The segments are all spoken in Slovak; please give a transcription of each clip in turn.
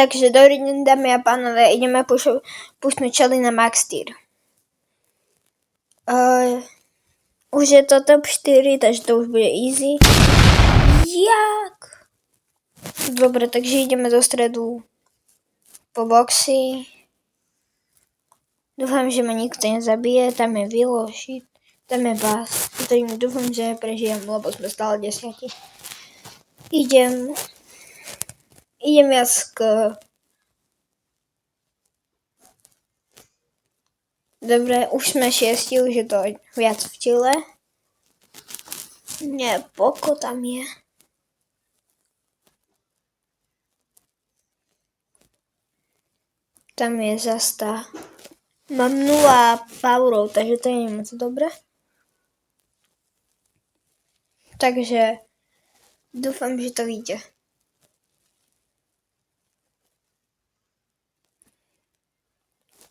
Takže dobrý deň, dámy a pánové, ideme pušnúť čely na Max Tier. Už je to top 4, takže to už bude easy. Jak? Dobre, takže ideme do stredu po boxy. Dúfam, že ma nikto nezabije, tam je Willow, shit, tam je Bass. Dúfam, že prežijem, lebo sme stále 10. Idem viac Dobre, už sme 6, už je to viac v čile. Nie, Poko tam je. Tam je zasta. Mám 0 powerov, takže to je moc dobre. Takže dúfam, že to vyjde.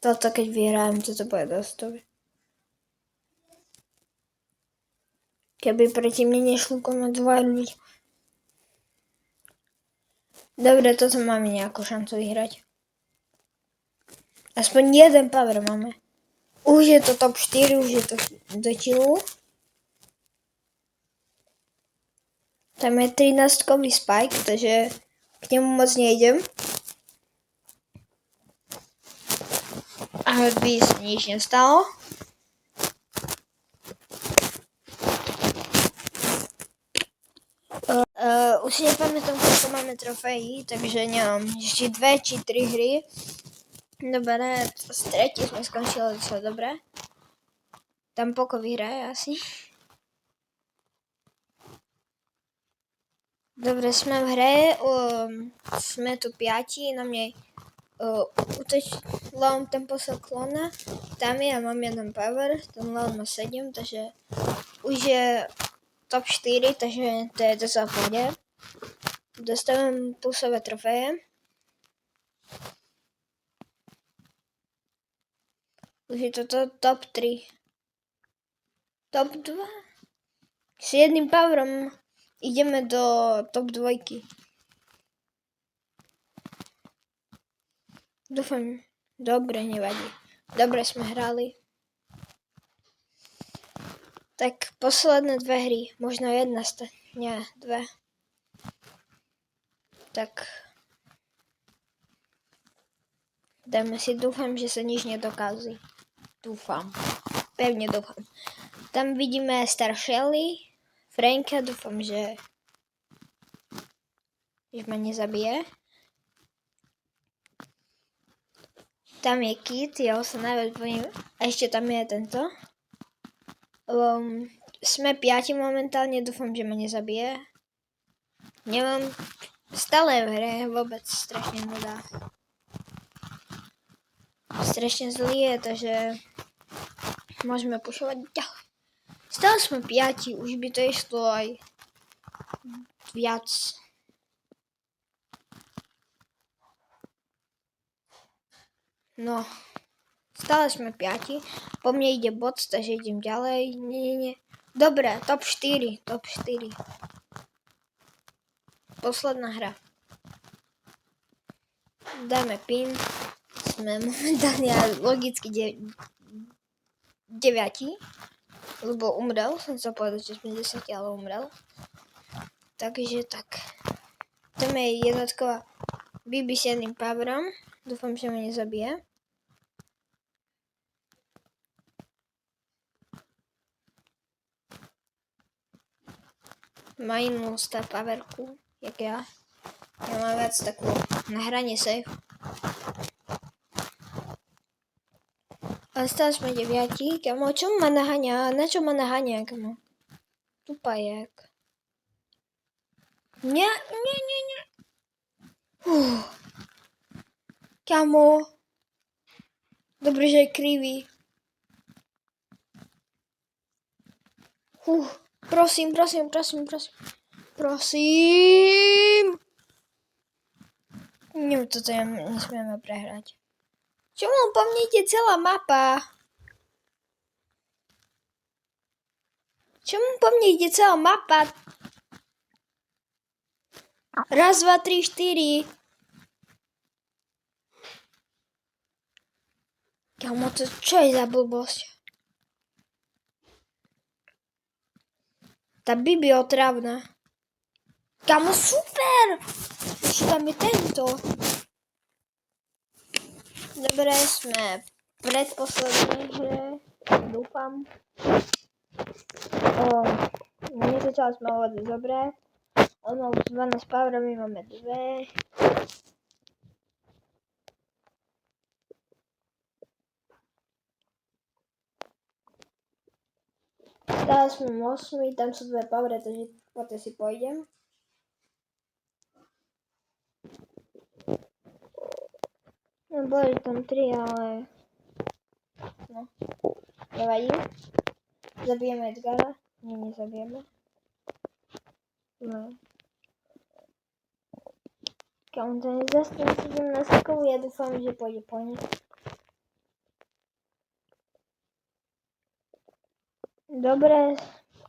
Toto keď vyhrám, toto bude dosť dobre. Keby proti mne nešlo konať 2 ľudí. Dobre, toto máme nejakú šancu vyhrať. Aspoň jeden power máme. Už je to top 4, už je to do chillu. Tam je 13-kový spike, takže k nemu moc nejdem. Aby sa nič nestalo. Už si nepamätám, koľko máme trofejí, takže neviem, ešte 2 či 3 hry. Dobre, z 3 sme skončili docela dobre. Tam Poko vyhraje asi. Dobre, sme v hre, sme tu 5, na mne Leon ten posel klona, tam je a mám jeden power, ten Leon má 7, takže už je top 4, takže to je docela v pohode. Dostávam plusové trofeje. Už je to top 3. Top 2. S jedným powerom ideme do top 2. Dúfam, dobre, nevadí. Dobre sme hrali. Tak posledné 2 hry, možno jedna, nie, 2. Tak dáme si, dúfam, že sa nič nedokazí. Dúfam, pevne dúfam. Tam vidíme Star Shelly, Franka, dúfam, že ma nezabije. Tam je Kit, ja ho sa najviac bojím. A ešte tam je tento. Sme 5 momentálne, dúfam, že ma nezabije. Nemám stále v hre, vôbec strašne nedá. Strašne zlý je, takže môžeme pušovať ďalej. Stále sme 5, už by to išlo aj viac. No, stále sme 5. Po mne ide bot, takže idem ďalej. Nie. Dobre, top 4. Posledná hra. Dáme pin. Sme momentálne logicky 9. Lebo umrel. Som sa povedal, že sme 10, ale umrel. Takže tak. Tam je jednotková Bibi s jedným powerom. Dúfam, že ma nezabije. Má inú powerku, jak ja. Ja mám viac takú na hranie safe. Ale stále sme 9. Kamo, čo ma naháňa? Na čo ma naháňa, kamo? Tupajek. Nie. Kamo. Dobre, že je krivý. Prosím. Toto nesmieme prehrať. Čomu po mne ide celá mapa? Raz, 2, 3, 4. Kamo, to čo je za blbosť? Tá Bibi je otravná. Kamo, super! Ešte tam je tento. Dobre, sme v predposlednej hre. Dúfam. Nezačali sme hovoriť dobre. On mal 12 powerov, my máme 2. Teraz sme 8, tam sú 2 powery, takže potom si pôjdem. No, boli tam 3, ale... No, nevadí. Zabijeme Edgara. Nie, nezabijeme. No. Kam to je zase 17, ja dúfam, že pôjde po nich. Dobre,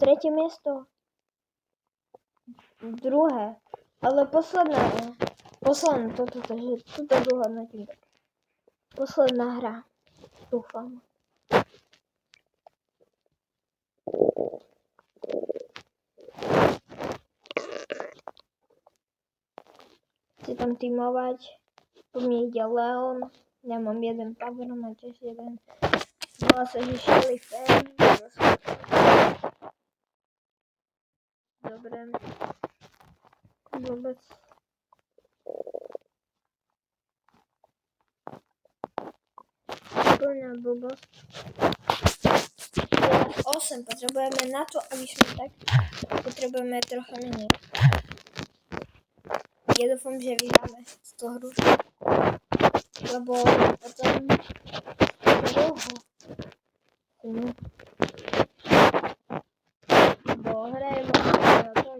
3. miesto. 2. Ale posledná, toto, takže túto druhá hodnotím. Posledná hra. Dúfam. Chci tam tímovať. Po mne ide Leon. Ja mám 1 power, mám tiež 1. Volá sa, že Shelly Fan. Dobre. Vôbec. Úplná blbosť. 8 potrebujeme na to, aby sme tak. Potrebujeme trocha menej. Ja dúfam, že vyhráme tú hru. Lebo potom dlho. Bo hrajem o to,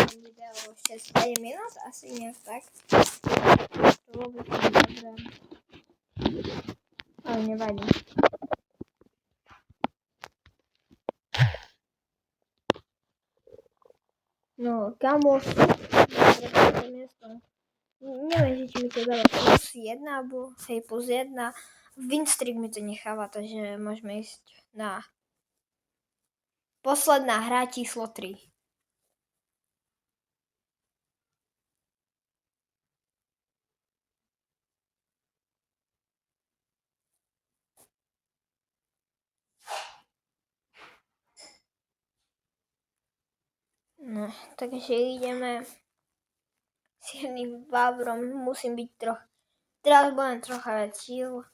že video 6-7 minút, asi nejak tak. To vôbec nie je dobré. Ale nevadí. No, kamo, super miesto. Neviem, či mi to dáva plus 1, alebo hej, plus 1. Winstreak mi to necháva, takže môžeme ísť na posledná hra číslo 3. No, takže ideme s jedným Vavrom, musím byť teraz budem trocha viac síl.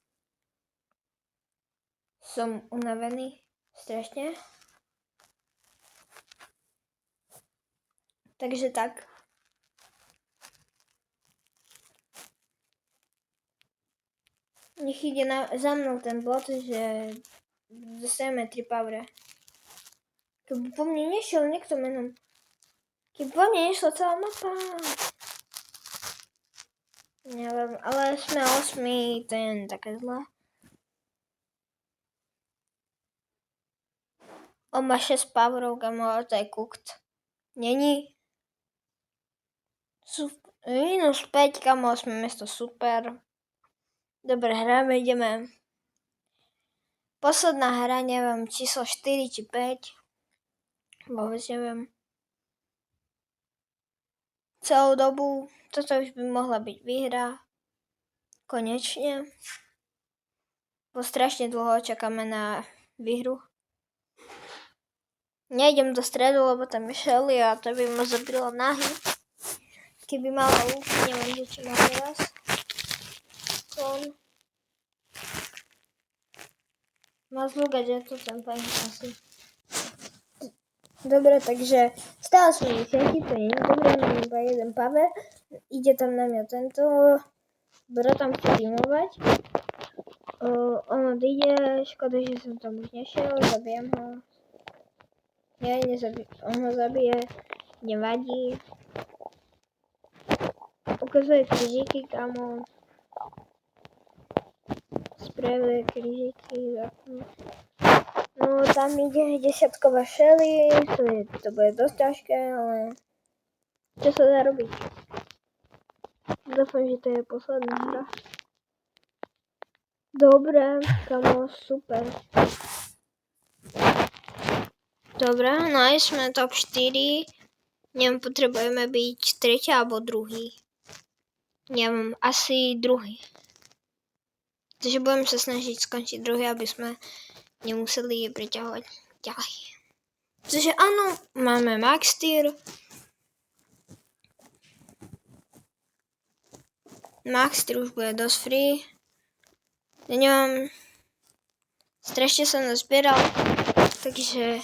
Som unavený, strašne. Takže tak. Nech ide za mnou ten bot, že dostaneme 3 powery. Keby po mne nešiel niekto menom. Keby po mne nešla celá mapa. Neviem, ale sme 8, to je také zlé. On má 6 powerov, kamo, ale to je cooked. Není. Minus 5, kamo, 8 miesto, super. Dobre, hráme, ideme. Posledná hra, neviem, číslo 4 či 5. Vôbec neviem. Celú dobu, toto už by mohla byť výhra. Konečne. Bo strašne dlho čakáme na výhru. Nejdem do stredu, lebo tam je Shelly a to by ma zabilo nahy. Keby mala ult, neviem, či má teraz. Má zlú gadžetu, ten pani asi. Dobre, takže stále sme 10, to nie je dobré, mám iba 1 power. Ide tam na mňa tento. Bro tam chce tímovať. On odíde, škoda, že som tam už nešiel, zabijem ho. Nie, on ho zabije, nevadí. Ukazuje krížiky, kamo. Sprejuje krížiky. No tam ide 10-ková Shelly, to bude dosť ťažké, ale čo sa dá robiť? Dúfam, že to je posledná hra. Dobre, kamo, super. Dobre, no aj sme top 4. Neviem, potrebujeme byť tretí alebo druhý. Neviem, asi druhý. Takže budem sa snažiť skončiť druhý, aby sme nemuseli preťahovať ďalej. Takže áno, máme max tier. Max tier už bude dosť free. Ja neviem, strašne som nazbieral, takže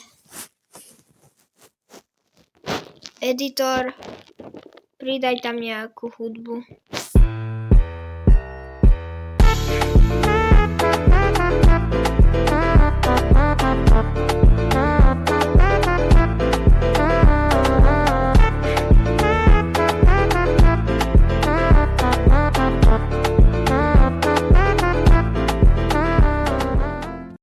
editor, pridaj tam nejakú hudbu.